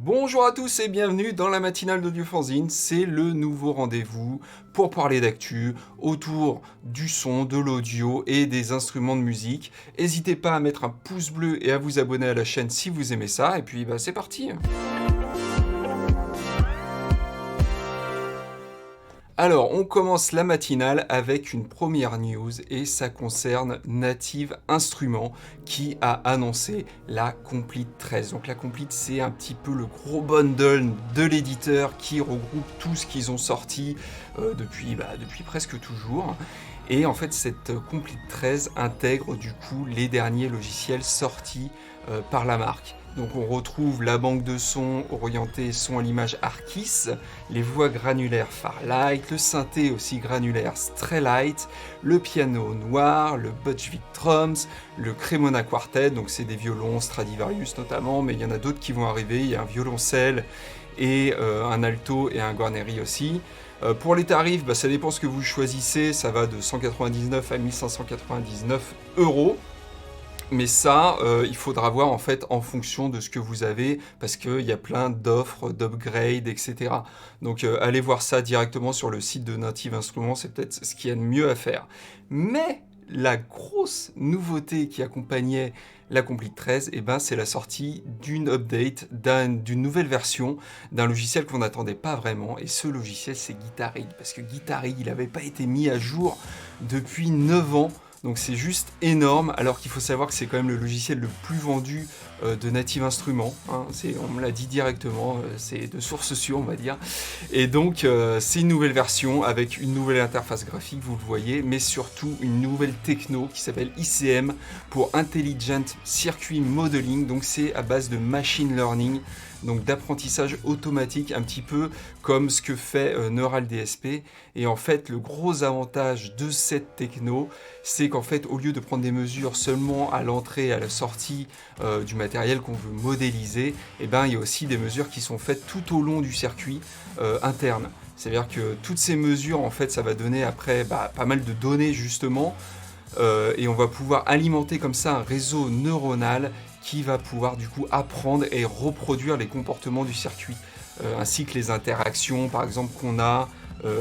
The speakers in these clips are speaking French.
Bonjour à tous et bienvenue dans la matinale d'Audiofanzine, c'est le nouveau rendez-vous pour parler d'actu autour du son, de l'audio et des instruments de musique. N'hésitez pas à mettre un pouce bleu et à vous abonner à la chaîne si vous aimez ça, et puis c'est parti. Alors, on commence la matinale avec une première news et ça concerne Native Instruments qui a annoncé la Complete 13. Donc la Complete, c'est un petit peu le gros bundle de l'éditeur qui regroupe tout ce qu'ils ont sorti depuis presque toujours. Et en fait, cette Complete 13 intègre du coup les derniers logiciels sortis par la marque. Donc on retrouve la banque de sons orientée son à l'image Arcis, les voix granulaires Farlight, le synthé aussi granulaire Straylight, le piano noir, le Budge Drums, le Cremona Quartet, donc c'est des violons Stradivarius notamment, mais il y en a d'autres qui vont arriver, il y a un violoncelle et un alto et un Guarneri aussi. Pour les tarifs, ça dépend ce que vous choisissez, ça va de 199 à 1599 euros. Mais ça, il faudra voir en fait en fonction de ce que vous avez, parce qu'il y a plein d'offres, d'upgrades, etc. Donc allez voir ça directement sur le site de Native Instruments, c'est peut-être ce qu'il y a de mieux à faire. Mais la grosse nouveauté qui accompagnait la Complete 13, c'est la sortie d'une update, d'une nouvelle version d'un logiciel qu'on n'attendait pas vraiment, et ce logiciel c'est Guitar Rig, parce que Guitar Rig il n'avait pas été mis à jour depuis 9 ans. Donc c'est juste énorme, alors qu'il faut savoir que c'est quand même le logiciel le plus vendu de Native Instruments. Hein. On me l'a dit directement, c'est de source sûre on va dire. Et donc c'est une nouvelle version avec une nouvelle interface graphique, vous le voyez, mais surtout une nouvelle techno qui s'appelle ICM pour Intelligent Circuit Modeling. Donc c'est à base de machine learning, donc d'apprentissage automatique, un petit peu comme ce que fait Neural DSP. Et en fait, le gros avantage de cette techno, c'est qu'en fait, au lieu de prendre des mesures seulement à l'entrée et à la sortie du matériel qu'on veut modéliser, il y a aussi des mesures qui sont faites tout au long du circuit interne. C'est-à-dire que toutes ces mesures, en fait, ça va donner après pas mal de données justement, et on va pouvoir alimenter comme ça un réseau neuronal qui va pouvoir du coup apprendre et reproduire les comportements du circuit, ainsi que les interactions par exemple qu'on a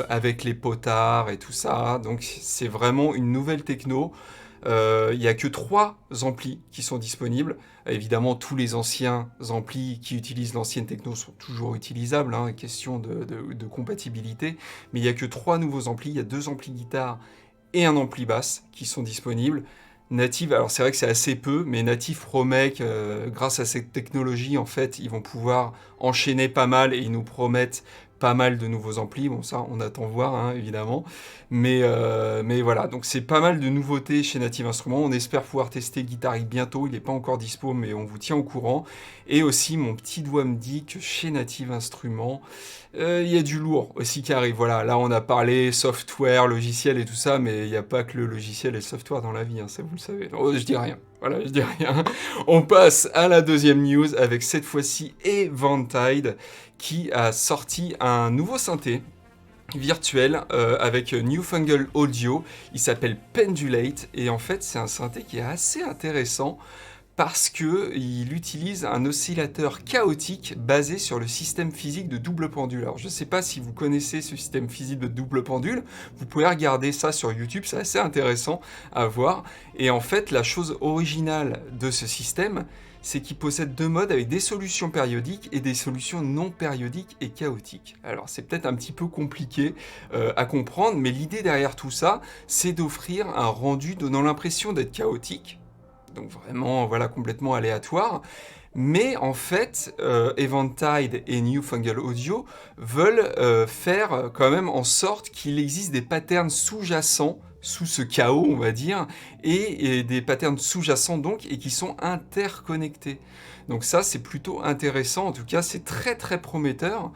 avec les potards et tout ça. Donc c'est vraiment une nouvelle techno. Il n'y a que 3 amplis qui sont disponibles. Évidemment, tous les anciens amplis qui utilisent l'ancienne techno sont toujours utilisables, hein, question de compatibilité. Mais il n'y a que 3 nouveaux amplis. Il y a 2 amplis guitare et un ampli basse qui sont disponibles. Native, alors c'est vrai que c'est assez peu, mais Native promet que grâce à cette technologie, en fait, ils vont pouvoir enchaîner pas mal et ils nous promettent pas mal de nouveaux amplis. Bon, ça, on attend voir, hein, évidemment. Mais voilà, donc c'est pas mal de nouveautés chez Native Instruments. On espère pouvoir tester Guitar Rig bientôt. Il n'est pas encore dispo, mais on vous tient au courant. Et aussi, mon petit doigt me dit que chez Native Instruments, il y a du lourd aussi qui arrive. Voilà, là, on a parlé software, logiciel et tout ça, mais il n'y a pas que le logiciel et le software dans la vie, hein, ça vous le savez. Oh, je dis rien. Voilà, je dis rien. On passe à la deuxième news avec cette fois-ci Eventide qui a sorti un nouveau synthé virtuel avec Newfangled Audio. Il s'appelle Pendulate et en fait c'est un synthé qui est assez intéressant parce qu'il utilise un oscillateur chaotique basé sur le système physique de double pendule. Alors je ne sais pas si vous connaissez ce système physique de double pendule, vous pouvez regarder ça sur YouTube, c'est assez intéressant à voir. Et en fait la chose originale de ce système, c'est qu'il possède 2 modes avec des solutions périodiques et des solutions non périodiques et chaotiques. Alors c'est peut-être un petit peu compliqué à comprendre, mais l'idée derrière tout ça, c'est d'offrir un rendu donnant l'impression d'être chaotique, donc vraiment voilà, complètement aléatoire. Mais en fait, Eventide et Newfangled Audio veulent faire quand même en sorte qu'il existe des patterns sous-jacents sous ce chaos, on va dire, et des patterns sous-jacents donc, et qui sont interconnectés. Donc ça, c'est plutôt intéressant, en tout cas, c'est très très prometteur.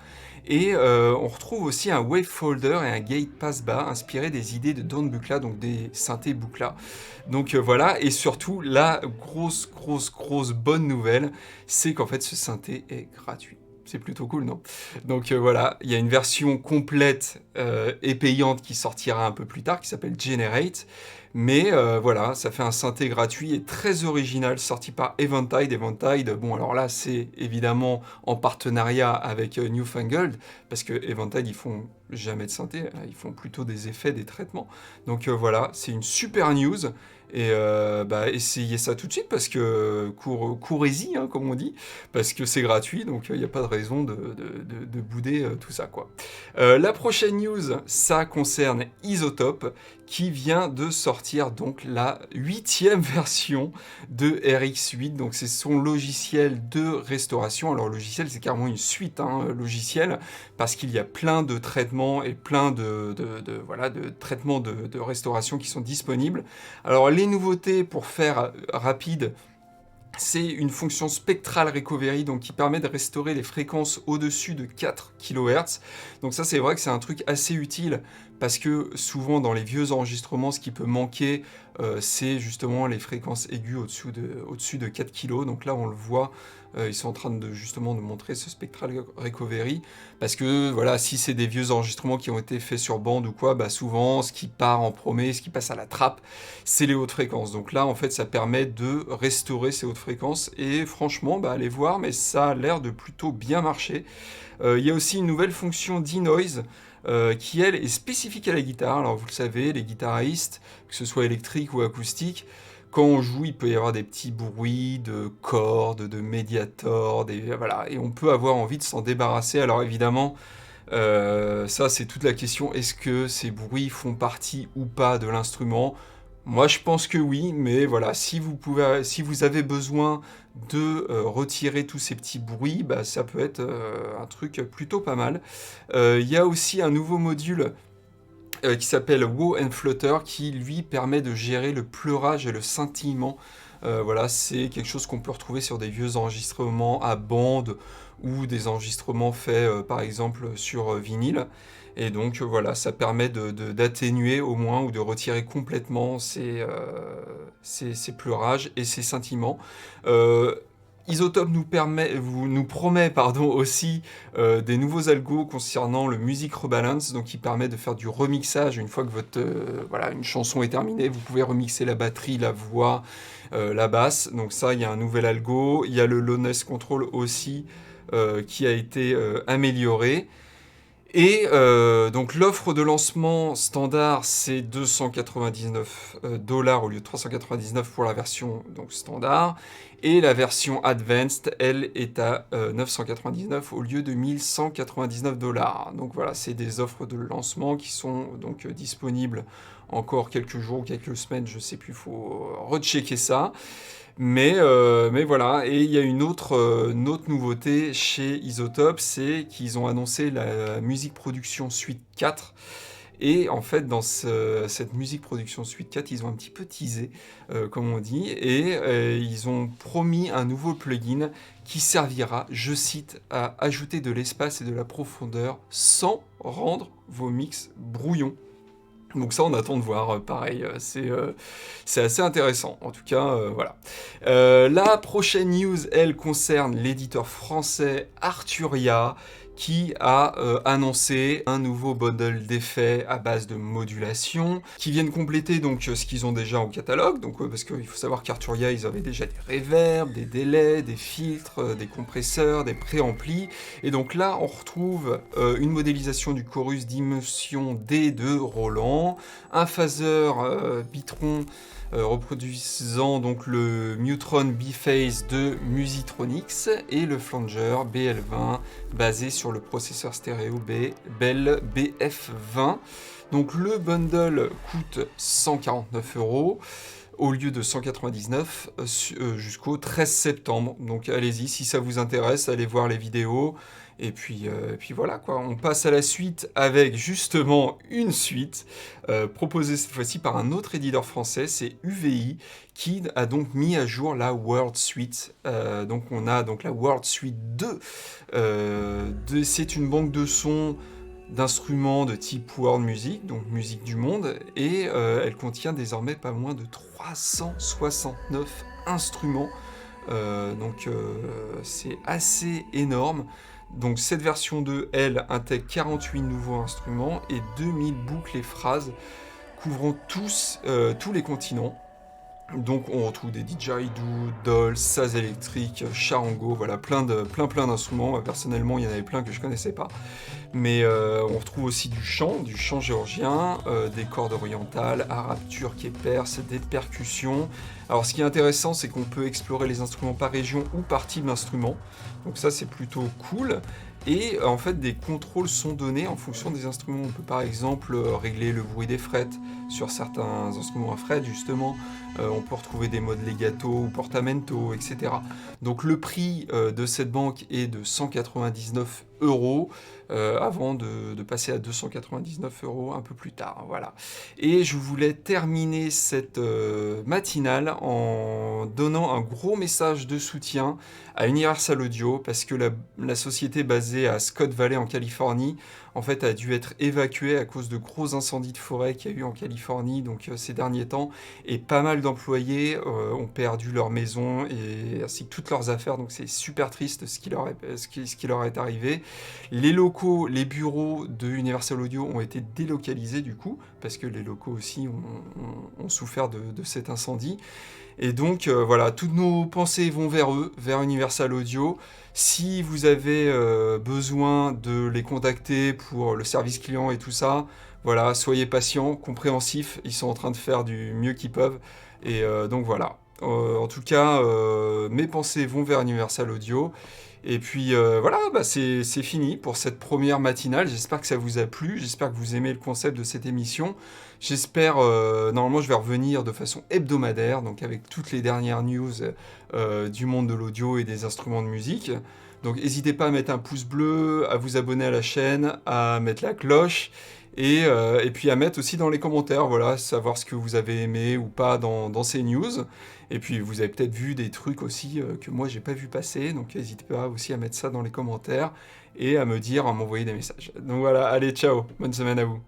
Et on retrouve aussi un wave folder et un gate pass bas inspiré des idées de Don Buchla, donc des synthés Buchla. Donc voilà, et surtout la grosse bonne nouvelle, c'est qu'en fait ce synthé est gratuit. C'est plutôt cool, non? Donc voilà, il y a une version complète et payante qui sortira un peu plus tard, qui s'appelle Generate. Mais voilà, ça fait un synthé gratuit et très original, sorti par Eventide. Eventide, bon alors là, c'est évidemment en partenariat avec Newfangled, parce que Eventide, ils font jamais de synthé, ils font plutôt des effets, des traitements. Donc voilà, c'est une super news. Et bah, essayez ça tout de suite parce que courez-y, hein, comme on dit, parce que c'est gratuit, donc il n'y a pas de raison de bouder tout ça, quoi. La prochaine news, ça concerne Isotope, qui vient de sortir donc la 8e version de RX8, donc c'est son logiciel de restauration. Alors logiciel, c'est carrément une suite, hein, logiciel, parce qu'il y a plein de traitements et plein voilà, de traitements de restauration qui sont disponibles. Alors les nouveautés, pour faire rapide, c'est une fonction Spectral Recovery, donc qui permet de restaurer les fréquences au-dessus de 4 kHz. Donc ça, c'est vrai que c'est un truc assez utile, parce que souvent dans les vieux enregistrements, ce qui peut manquer, c'est justement les fréquences aiguës au-dessus de 4 kg. Donc là, on le voit, ils sont en train justement de montrer ce Spectral Recovery, parce que voilà, si c'est des vieux enregistrements qui ont été faits sur bande ou quoi, bah souvent, ce qui part en premier, ce qui passe à la trappe, c'est les hautes fréquences. Donc là, en fait, ça permet de restaurer ces hautes fréquences, et franchement, bah, allez voir, mais ça a l'air de plutôt bien marcher. Il y a aussi une nouvelle fonction denoise, qui, elle, est spécifique à la guitare. Alors, vous le savez, les guitaristes, que ce soit électrique ou acoustique, quand on joue, il peut y avoir des petits bruits de cordes, de médiators, voilà, et on peut avoir envie de s'en débarrasser. Alors, évidemment, ça, c'est toute la question. Est-ce que ces bruits font partie ou pas de l'instrument ? Moi, je pense que oui, mais voilà, si vous avez besoin de retirer tous ces petits bruits, bah, ça peut être un truc plutôt pas mal. Il y a aussi un nouveau module qui s'appelle Wow and Flutter, qui lui permet de gérer le pleurage et le scintillement. Voilà, c'est quelque chose qu'on peut retrouver sur des vieux enregistrements à bande ou des enregistrements faits par exemple sur vinyle. Et donc voilà, ça permet d'atténuer au moins ou de retirer complètement ces pleurages et ces scintillements. Isotope nous promet aussi des nouveaux algos concernant le Music Rebalance, donc qui permet de faire du remixage. Une fois que voilà, une chanson est terminée, vous pouvez remixer la batterie, la voix, la basse. Donc ça, il y a un nouvel algo. Il y a le Loudness Control aussi, qui a été amélioré. Et donc l'offre de lancement standard, c'est 299 $ au lieu de 399 pour la version donc standard. Et la version Advanced, elle, est à 999 au lieu de 1199 $. Donc voilà, c'est des offres de lancement qui sont donc disponibles encore quelques jours ou quelques semaines, je sais plus, il faut rechecker ça. Mais voilà, et il y a une autre nouveauté chez Isotope, c'est qu'ils ont annoncé la Music Production Suite 4. Et en fait, dans cette Music Production Suite 4, ils ont un petit peu teasé, comme on dit, et ils ont promis un nouveau plugin qui servira, je cite, à ajouter de l'espace et de la profondeur sans rendre vos mix brouillons. Donc ça, on attend de voir, pareil, c'est assez intéressant, en tout cas, voilà. La prochaine news, elle, concerne l'éditeur français Arturia, qui a annoncé un nouveau bundle d'effets à base de modulation, qui viennent compléter donc ce qu'ils ont déjà au catalogue, donc, parce qu'il faut savoir qu'Arturia, ils avaient déjà des reverbs, des délais, des filtres, des compresseurs, des préamplis, et donc là, on retrouve une modélisation du chorus d'immersion D de Roland, un phaser Bitron reproduisant donc le Mutron B-Phase de Musitronics et le flanger BL20 basé sur le processeur stéréo Bell BF20. Donc le bundle coûte 149 € au lieu de 199 jusqu'au 13 septembre. Donc allez-y, si ça vous intéresse, allez voir les vidéos. Et puis voilà quoi, on passe à la suite avec justement une suite proposée cette fois-ci par un autre éditeur français, c'est UVI, qui a donc mis à jour la World Suite. Donc on a donc la World Suite 2. C'est une banque de sons d'instruments de type world music, donc musique du monde, et elle contient désormais pas moins de 369 instruments. Donc c'est assez énorme. Donc cette version 2, elle, intègre 48 nouveaux instruments et 2000 boucles et phrases. couvrant tous les continents. Donc on retrouve des didgeridoo, dolls, saz électriques, charango, voilà, plein d'instruments. Personnellement, il y en avait plein que je connaissais pas. Mais on retrouve aussi du chant géorgien, des cordes orientales, arabe, turc et perse, des percussions. Alors ce qui est intéressant, c'est qu'on peut explorer les instruments par région ou par type d'instrument. Donc ça, c'est plutôt cool. Et en fait, des contrôles sont donnés en fonction des instruments. On peut par exemple régler le bruit des frettes sur certains instruments à frettes, justement. On peut retrouver des modes legato ou portamento, etc. Donc le prix de cette banque est de 199 euros. Avant de passer à 299 euros un peu plus tard. Voilà. Et je voulais terminer cette matinale en donnant un gros message de soutien à Universal Audio parce que la société basée à Scott Valley en Californie en fait a dû être évacuée à cause de gros incendies de forêt qu'il y a eu en Californie donc ces derniers temps et pas mal d'employés ont perdu leur maison et ainsi que toutes leurs affaires donc c'est super triste ce qui leur est arrivé. Les locaux, les bureaux de Universal Audio ont été délocalisés du coup, parce que les locaux aussi ont souffert de cet incendie. Et donc voilà, toutes nos pensées vont vers eux, vers Universal Audio. Si vous avez besoin de les contacter pour le service client et tout ça, voilà, soyez patients, compréhensifs, ils sont en train de faire du mieux qu'ils peuvent. Et donc voilà. En tout cas, mes pensées vont vers Universal Audio. Et puis voilà, bah c'est fini pour cette première matinale. J'espère que ça vous a plu, j'espère que vous aimez le concept de cette émission. J'espère, normalement je vais revenir de façon hebdomadaire, donc avec toutes les dernières news du monde de l'audio et des instruments de musique. Donc n'hésitez pas à mettre un pouce bleu, à vous abonner à la chaîne, à mettre la cloche. Et puis à mettre aussi dans les commentaires, voilà, savoir ce que vous avez aimé ou pas dans ces news. Et puis vous avez peut-être vu des trucs aussi que moi j'ai pas vu passer, donc n'hésitez pas aussi à mettre ça dans les commentaires et à me dire, à m'envoyer des messages. Donc voilà, allez, ciao, bonne semaine à vous.